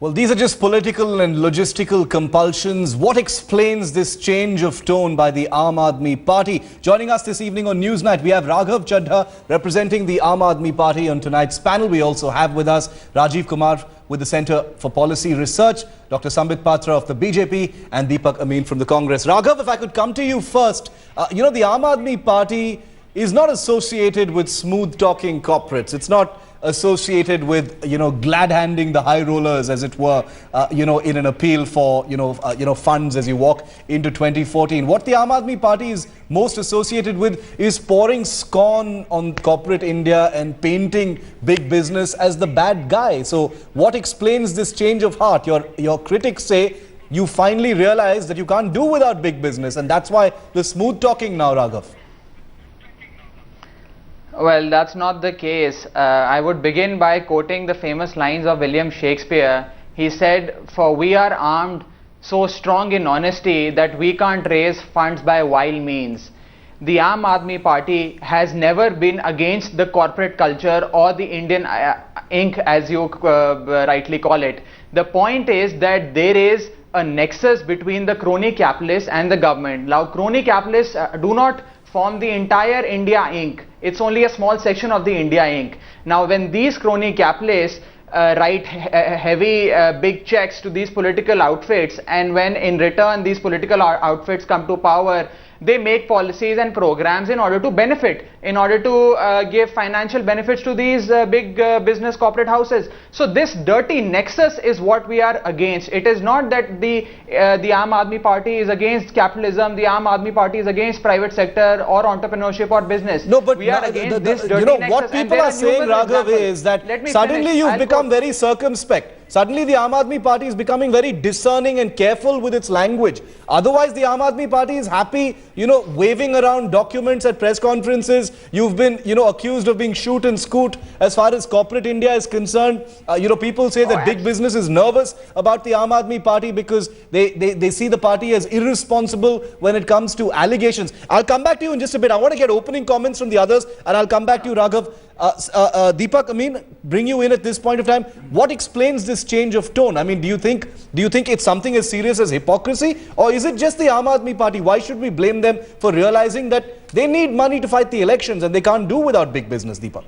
Well, these are just political and logistical compulsions. What explains this change of tone by the Aam Aadmi Party? Joining us this evening on Newsnight, we have Raghav Chadha representing the Aam Aadmi Party on tonight's panel. We also have with us Rajiv Kumar with the Centre for Policy Research, Dr. Sambit Patra of the BJP and Deepak Amin from the Congress. Raghav, if I could come to you first, the Aam Aadmi Party is not associated with smooth-talking corporates. It's not associated with, glad-handing the high rollers, as it were, in an appeal for, funds as you walk into 2014. What the Aam Aadmi Party is most associated with is pouring scorn on corporate India and painting big business as the bad guy. So what explains this change of heart? Your critics say you finally realize that you can't do without big business, and that's why the smooth talking now, Raghav. Well, that's not the case. I would begin by quoting the famous lines of William Shakespeare. He said, "For we are armed so strong in honesty that we can't raise funds by vile means." The Aam Aadmi Party has never been against the corporate culture or the Indian ink, as you rightly call it. The point is that there is a nexus between the crony capitalists and the government. Now, crony capitalists do not form the entire India Inc. It's only a small section of the India Inc. Now, when these crony capitalists write heavy big checks to these political outfits, and when in return these political outfits come to power, they make policies and programs in order to benefit, in order to give financial benefits to these big business corporate houses. So this dirty nexus is what we are against. It is not that the Aam Aadmi Party is against capitalism, the Aam Aadmi Party is against private sector or entrepreneurship or business. No, but we are against this dirty nexus. What people are saying, Raghav, is that suddenly you've become very circumspect. Suddenly the Aam Aadmi Party is becoming very discerning and careful with its language. Otherwise, the Aam Aadmi Party is happy, waving around documents at press conferences. You've been, accused of being shoot and scoot as far as corporate India is concerned. People say that big business is nervous about the Aam Aadmi Party because they see the party as irresponsible when it comes to allegations. I'll come back to you in just a bit. I want to get opening comments from the others, and I'll come back to you, Raghav. Deepak, Amin, bring you in at this point of time. What explains this change of tone? I mean, do you think it's something as serious as hypocrisy, or is it just the Aam Aadmi Party? Why should we blame them for realizing that they need money to fight the elections and they can't do without big business, Deepak?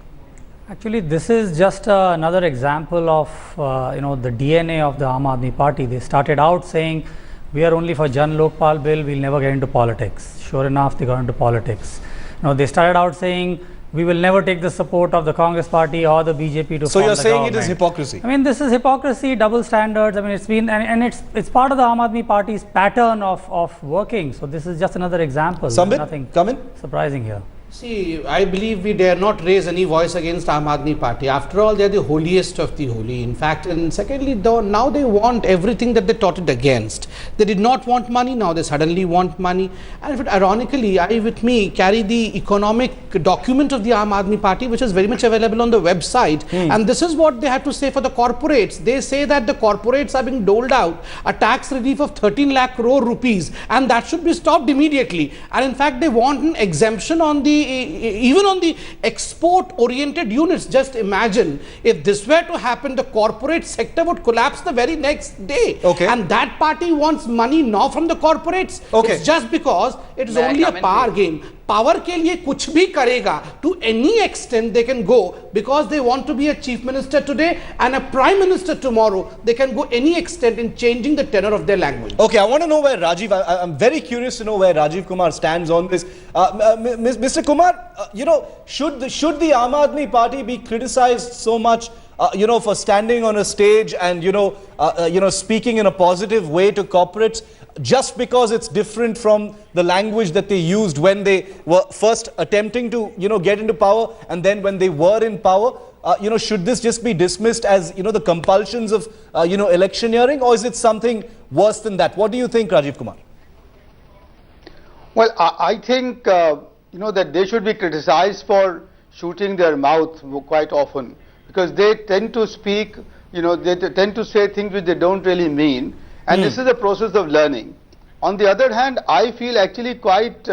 Actually, this is just another example of the DNA of the Aam Aadmi Party. They started out saying we are only for Jan Lokpal bill, we'll never get into politics. Sure enough, they got into politics. They started out saying we will never take the support of the Congress party or the BJP to So form you're the saying government. it is hypocrisy? I mean, this is hypocrisy, double standards. I mean, it's been, and it's part of the Aam Aadmi Party's pattern of working. So this is just another example. Sambit, nothing come in. surprising here. See, I believe we dare not raise any voice against Aam Aadmi Party. After all, they are the holiest of the holy. In fact, and secondly, now they want everything that they taught it against. They did not want money, now they suddenly want money. And ironically, I with me carry the economic document of the Aam Aadmi Party, which is very much available on the website. And this is what they have to say for the corporates. They say that the corporates are being doled out a tax relief of 13 lakh crore rupees, and that should be stopped immediately. And in fact, they want an exemption on even on the export oriented units. Just imagine if this were to happen, the corporate sector would collapse the very next day. Okay. And that party wants money now from the corporates. Okay. It's just because it is only a power game. Power के लिए कुछ भी करेगा, to any extent they can go, because they want to be a chief minister today and a prime minister tomorrow. They can go any extent in changing the tenor of their language. Okay, I want to know where Rajiv, I'm very curious to know where Rajiv Kumar stands on this. Mr. Kumar, should the Aam Aadmi Party be criticized so much for standing on a stage and, speaking in a positive way to corporates just because it's different from the language that they used when they were first attempting to, get into power, and then when they were in power? Should this just be dismissed as, the compulsions of, electioneering, or is it something worse than that? What do you think, Rajiv Kumar? Well, I think, that they should be criticized for shooting their mouth quite often, because they tend to speak, they tend to say things which they don't really mean, and this is a process of learning. On the other hand, I feel actually quite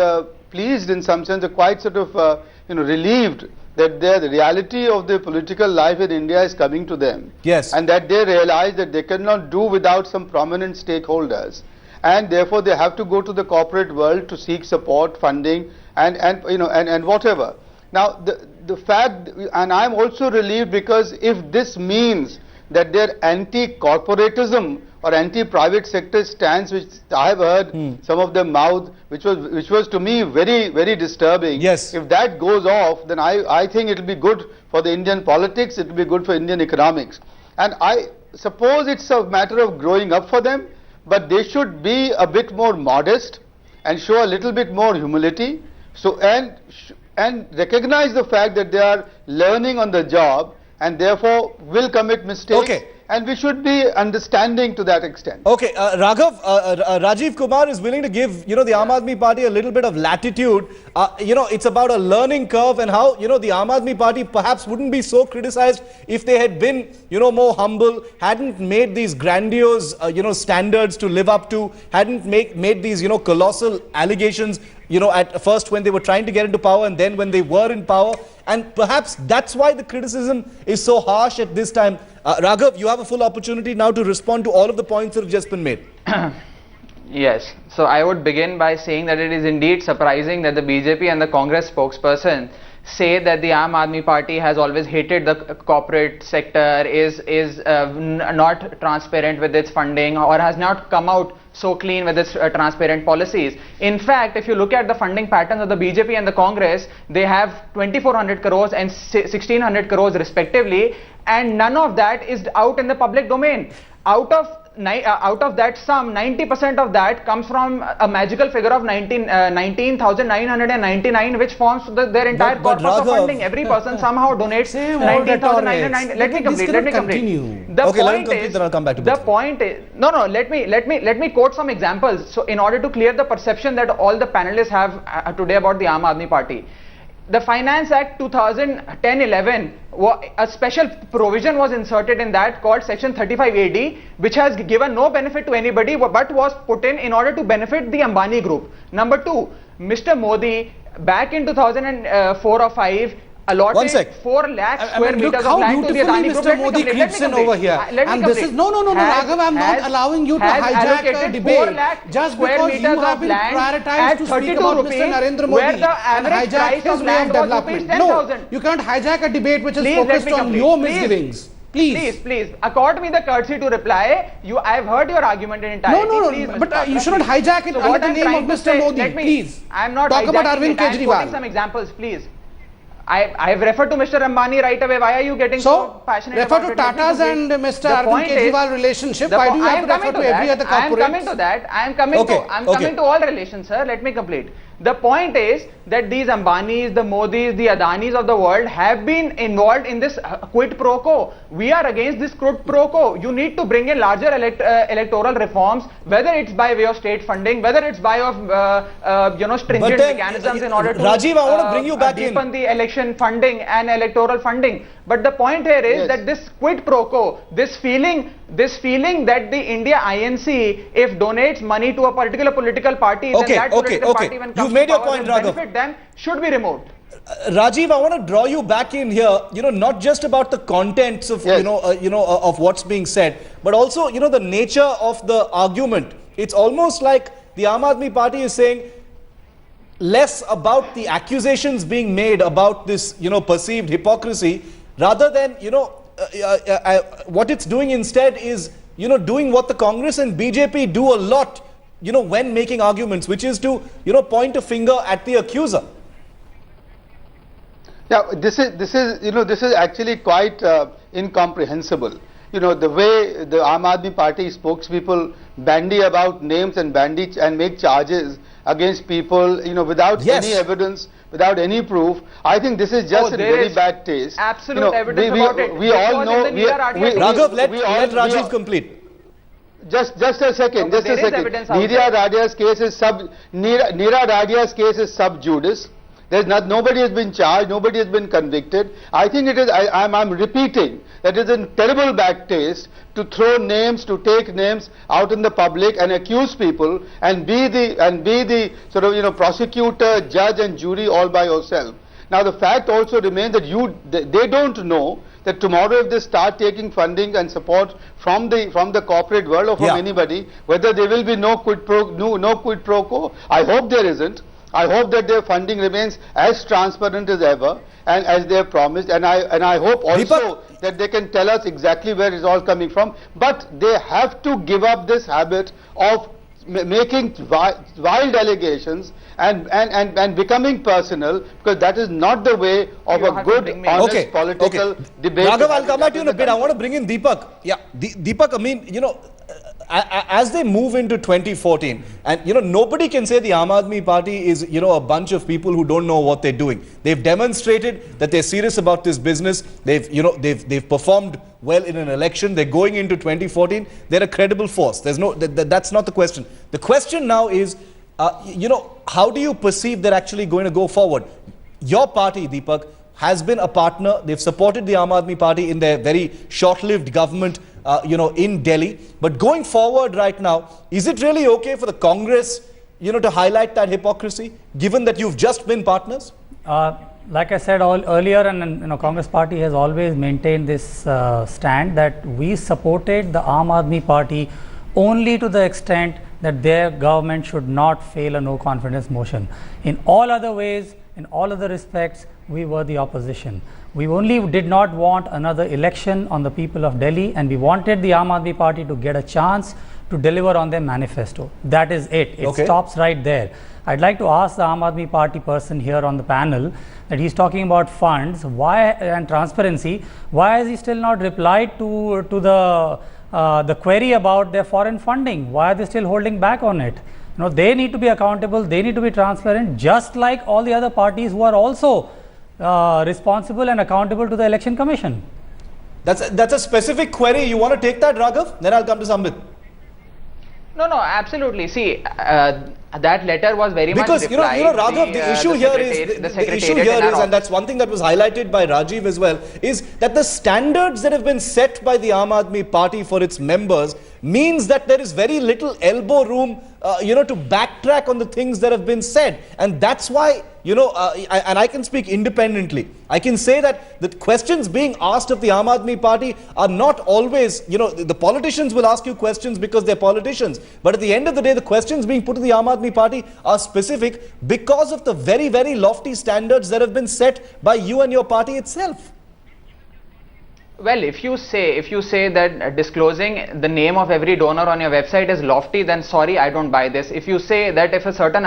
pleased in some sense, or quite sort of, relieved that the reality of the political life in India is coming to them. Yes. And that they realize that they cannot do without some prominent stakeholders. And therefore they have to go to the corporate world to seek support, funding, and whatever. Now the fact, and I'm also relieved, because if this means that their anti-corporatism or anti-private sector stance, which I have heard some of them mouth, which was to me very, very disturbing. Yes. If that goes off, then I think it will be good for the Indian politics, it will be good for Indian economics. And I suppose it's a matter of growing up for them, but they should be a bit more modest and show a little bit more humility. So and recognize the fact that they are learning on the job and therefore will commit mistakes. Okay. And we should be understanding to that extent. Okay, Raghav, Rajiv Kumar is willing to give, the Aam Aadmi Party a little bit of latitude. It's about a learning curve, and how, the Aam Aadmi Party perhaps wouldn't be so criticized if they had been, more humble, hadn't made these grandiose, standards to live up to, hadn't made these, colossal allegations, at first when they were trying to get into power, and then when they were in power. And perhaps that's why the criticism is so harsh at this time. Raghav, you have a full opportunity now to respond to all of the points that have just been made. Yes, so I would begin by saying that it is indeed surprising that the BJP and the Congress spokesperson say that the Aam Aadmi Party has always hated the corporate sector, is not transparent with its funding, or has not come out so clean with its transparent policies. In fact, if you look at the funding patterns of the BJP and the Congress, they have 2400 crores and 1600 crores respectively, and none of that is out in the public domain. Out of that sum, 90% of that comes from a magical figure of 19,999, which forms their entire corpus of funding. Every person somehow donates 19,999. Let me complete. The point is, let me quote some examples. So, in order to clear the perception that all the panelists have today about the Aam Aadmi Party. The Finance Act 2010-11, a special provision was inserted in that called Section 35 AD, which has given no benefit to anybody, but was put in order to benefit the Ambani group. Number two, Mr. Modi, back in 2004 or 5, allotted 4 lakh square meters of land to the Adani group. Mr. Modi creeps in over here. And this is, no, Raghav, I'm not allowing you to hijack a debate just because you have been prioritized to speak about Mr. Narendra Modi and hijack his way of development. No, you can't hijack a debate which is focused on your misgivings. Please, accord me the courtesy to reply. I've heard your argument in entirety. No, but you shouldn't hijack it under the name of Mr. Modi. Please, I'm not talk about Arvind Kejriwal. I'm quoting some examples, please. I have referred to Mr. Ambani right away. Why are you getting so passionate about it? Refer to Tata's and Mr. Arvind Kejriwal relationship. Why do you have to refer to every other corporate? I am coming to that. I am coming to all relations, sir. Let me complete. The point is that these Ambanis, the Modis, the Adanis of the world have been involved in this quid-pro-quo. We are against this quid-pro-quo. You need to bring in larger electoral reforms, whether it's by way of state funding, whether it's by of stringent mechanisms in order to Rajiv, I want to bring you back deepen the election funding and electoral funding. But the point here is that this quid-pro-quo, this feeling that the India INC, if donates money to a particular political party, then that political party, when comes to power, will benefit them, should be removed. Rajiv, I want to draw you back in here, not just about the contents of, of what's being said, but also, the nature of the argument. It's almost like the Aam Aadmi Party is saying less about the accusations being made about this, perceived hypocrisy, rather than, what it's doing instead is, doing what the Congress and BJP do a lot, when making arguments, which is to, point a finger at the accuser. Yeah, this is actually quite incomprehensible. The way the Aam Aadmi Party spokespeople bandy about names and make charges against people, without any evidence, without any proof. I think this is just a very bad taste. Absolute evidence about it. We all know. Raghav, let Rajiv complete. Just a second. Neera Radia's case is sub judice. Nobody has been charged, nobody has been convicted. I think it is, I'm repeating, that it is a terrible bad taste to throw names, to take names out in the public and accuse people and be the sort of, prosecutor, judge and jury all by yourself. Now the fact also remains that they don't know that tomorrow if they start taking funding and support from the corporate world or from anybody, whether there will be no quid pro quo. I hope there isn't. I hope that their funding remains as transparent as ever and as they have promised, and I hope also that they can tell us exactly where it's all coming from. But they have to give up this habit of making wild allegations and becoming personal, because that is not the way of a good, honest political debate. Raghav, I'll come back to you in a bit. I want to bring in Deepak. Yeah, Deepak, I mean, you know, as they move into 2014, and you know, nobody can say the Aam Aadmi Party is, you know, a bunch of people who don't know what they're doing. They've demonstrated that they're serious about this business. They've performed well in an election. They're going into 2014. They're a credible force. There's no, that's not the question. The question now is, you know, how do you perceive they're actually going to go forward? Your party, Deepak, has been a partner. They've supported the Aam Aadmi Party in their very short-lived government, you know, in Delhi. But going forward right now, is it really okay for the Congress, you know, to highlight that hypocrisy, given that you've just been partners? Like I said earlier, and you know, Congress Party has always maintained this stand that we supported the Aam Aadmi Party only to the extent that their government should not fail a no confidence motion. In all other ways, in all other respects, we were the opposition. We only did not want another election on the people of Delhi, and we wanted the Aam Aadmi Party to get a chance to deliver on their manifesto. That is it. It stops right there. I'd like to ask the Aam Aadmi Party person here on the panel that he's talking about funds and transparency. Why has he still not replied to the query about their foreign funding? Why are they still holding back on it? You know, they need to be accountable, they need to be transparent, just like all the other parties who are also responsible and accountable to the Election Commission. That's a specific query. You want to take that, Raghav? Then I'll come to Sambit. No, absolutely. See, that letter was very much replied. Because, you know, Raghav, the issue here is, and that's one thing that was highlighted by Rajiv as well, is that the standards that have been set by the Aam Aadmi Party for its members means that there is very little elbow room, you know, to backtrack on the things that have been said. And that's why, you know, and I can speak independently. I can say that the questions being asked of the Aam Aadmi Party are not always, you know, the politicians will ask you questions because they're politicians. But at the end of the day, the questions being put to the Aam Aadmi Party are specific because of the very, very lofty standards that have been set by you and your party itself. Well, if you say that disclosing the name of every donor on your website is lofty, then sorry, I don't buy this. If you say that if a certain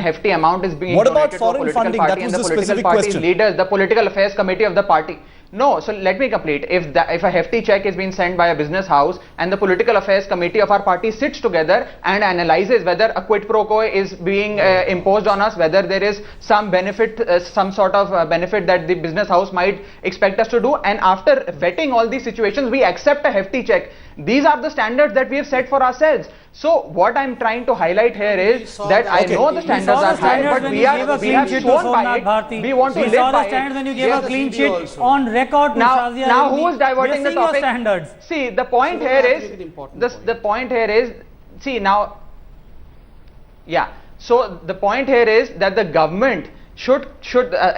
hefty amount is being donated to a political party and the political party leaders, the political affairs committee of the party. No, so let me complete. If a hefty check is being sent by a business house and the political affairs committee of our party sits together and analyzes whether a quid pro quo is being imposed on us, whether there is some benefit, some sort of benefit that the business house might expect us to do, and after vetting all these situations, we accept a hefty check. These are the standards that we have set for ourselves. So what I'm trying to highlight here is that I know the standards are high, but we have shown by it. We want to live by it. We saw the standards when you gave a clean sheet on record. Now who is diverting the topic? See, the point here is the point here is, see now, yeah. So the point here is that the government should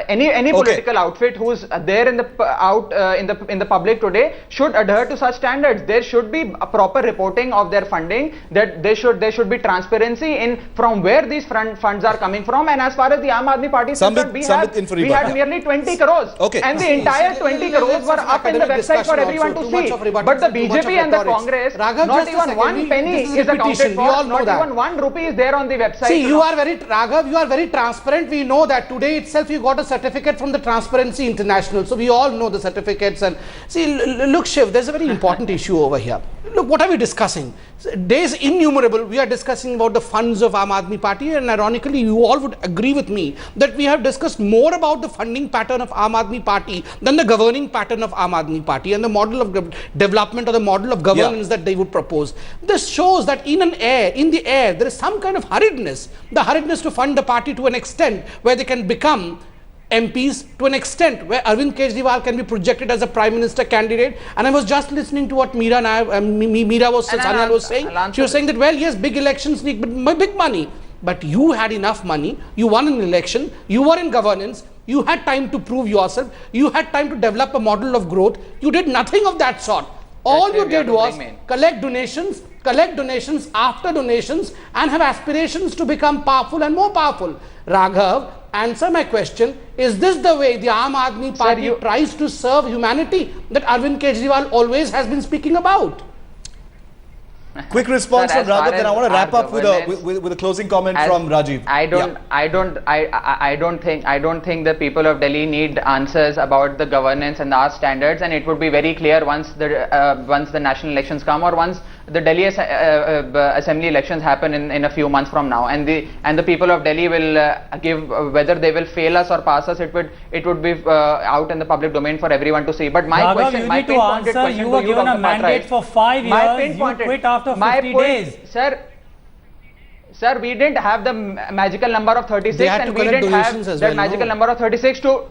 any political outfit who's there in the public today should adhere to such standards. There should be a proper reporting of their funding, that there should be transparency in from where these funds are coming from. And as far as the Aam Aadmi Party is concerned, we had nearly 20 crores and the entire 20 crores were up in the website for everyone to see. But the BJP and the Congress, not even one penny is accounted for, not even 1 rupee is there on the website. See, Raghav, you are very transparent. We know that. Today itself you got a certificate from the Transparency International, so we all know the certificates. And see, look Shiv, there's a very important issue over here. Look, what are we discussing? Days innumerable we are discussing about the funds of Aam Aadmi Party, and ironically you all would agree with me that we have discussed more about the funding pattern of Aam Aadmi Party than the governing pattern of Aam Aadmi Party and the model of development or the model of governance that they would propose. This shows that in the air there is some kind of hurriedness, the hurriedness to fund the party to an extent where they can become MPs, to an extent where Arvind Kejriwal can be projected as a Prime Minister candidate. And I was just listening to what Meera was saying. She was saying that, well, yes, big elections need big money. But you had enough money, you won an election, you were in governance, You had time to prove yourself. You had time to develop a model of growth. You did nothing of that sort. All you did was collect donations after donations, and have aspirations to become powerful and more powerful. Raghav, answer my question. Is this the way the Aam Aadmi Party tries to serve humanity that Arvind Kejriwal always has been speaking about? Quick response from Raghav, then I want to wrap up with a closing comment from Rajiv. I don't think the people of Delhi need answers about the governance and our standards, and it would be very clear once the national elections come, or once the Delhi assembly elections happen in a few months from now, and the people of Delhi will give whether they will fail us or pass us. It would be out in the public domain for everyone to see. But my Raghav, question, my pinpointed question, you were given a mandate for 5 years. You quit after 50 days. Sir, we didn't have the magical number of 36, and we didn't have the magical number of 36 to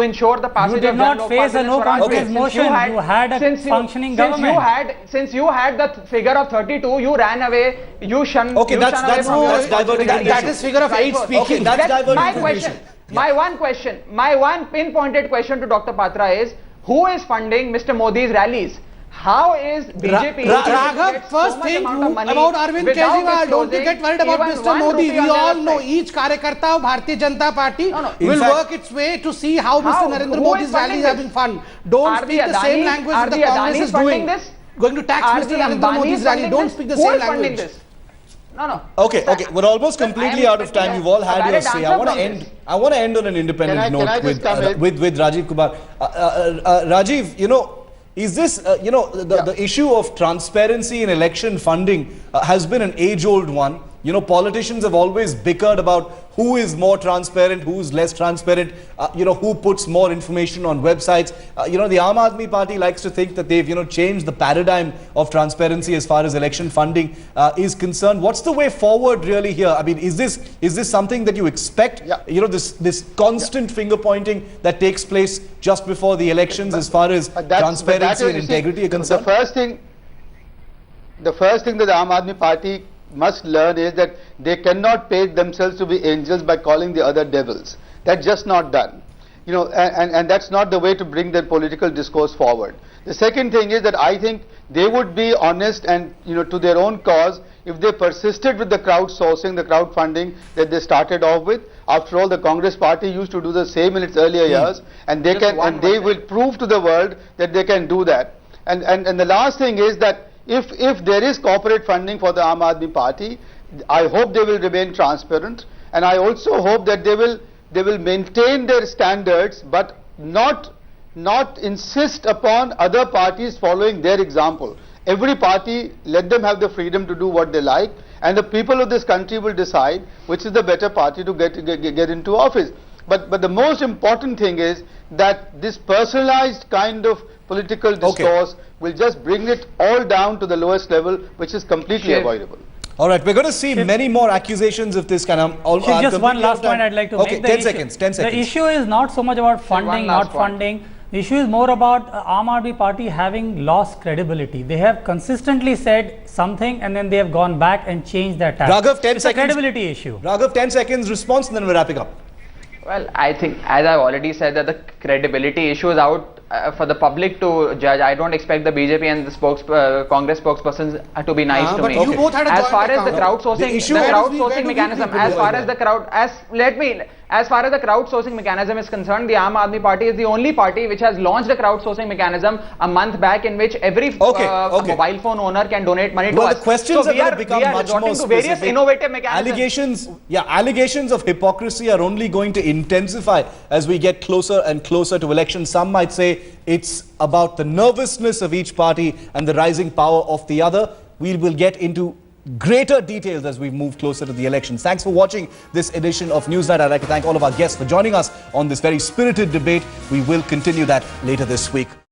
ensure the passage of. You did not face a no confidence motion. You had a functioning government. Since you had the figure of 32, you ran away. You shunned. Okay, that's diverting. That is figure of 8 speaking. Okay, that's diverting. My question, my one pinpointed question to Dr. Patra is: who is funding Mr. Modi's rallies? How is BJP Raghav, first think about Arvind Kejriwal. Don't you get worried about Mr. Modi. We all know each Karyakarta of Bharatiya Janata Party will work its way to see how Mr. Narendra Modi's rallies have been funded. Don't speak the same language that the Congress is doing. Going to tax Mr. Narendra Modi's rally. Don't speak the same language. No. Okay. We're almost completely out of time. You've all had your say. I want to end on an independent note with Rajiv Kumar. Rajiv, is this, the issue of transparency in election funding has been an age-old one. Politicians have always bickered about who is more transparent, who's less transparent, who puts more information on websites. The Aam Aadmi Party likes to think that they've, changed the paradigm of transparency as far as election funding is concerned. What's the way forward really here? I mean, is this something that you expect? This constant finger pointing that takes place just before the elections as far as transparency and integrity are concerned? The first thing that the Aam Aadmi Party must learn is that they cannot pay themselves to be angels by calling the other devils. That's just not done. And that's not the way to bring their political discourse forward. The second thing is that I think they would be honest and, to their own cause if they persisted with the crowdsourcing, the crowdfunding that they started off with. After all, the Congress party used to do the same in its earlier years, and they they will prove to the world that they can do that. And the last thing is that if there is corporate funding for the Aam Aadmi Party, I hope they will remain transparent, and I also hope that they will maintain their standards, but not insist upon other parties following their example. Every party, let them have the freedom to do what they like, and the people of this country will decide which is the better party to get into office. But the most important thing is that this personalized kind of political discourse will just bring it all down to the lowest level, which is completely avoidable. All right, we're going to see many more accusations of this kind of. Just one last point I'd like to make. 10 seconds. The issue is not so much about funding, not funding. The issue is more about Aam Aadmi Party having lost credibility. They have consistently said something and then they have gone back and changed their tactics. Raghav, 10 seconds. It's a credibility issue. Raghav, 10 seconds response and then we're wrapping up. Well, I think, as I've already said, that the credibility issue is out for the public to judge. I don't expect the BJP and the Congress spokespersons to be nice to me. As far as the crowdsourcing mechanism, as far as the crowdsourcing mechanism is concerned, the Aam Aadmi Party is the only party which has launched a crowdsourcing mechanism a month back, in which every mobile phone owner can donate money to us. The questions are going to become much more specific. Various innovative mechanisms. Allegations of hypocrisy are only going to intensify as we get closer and closer to elections. Some might say it's about the nervousness of each party and the rising power of the other. We will get into greater details as we move closer to the elections. Thanks for watching this edition of Newsnight. I'd like to thank all of our guests for joining us on this very spirited debate. We will continue that later this week.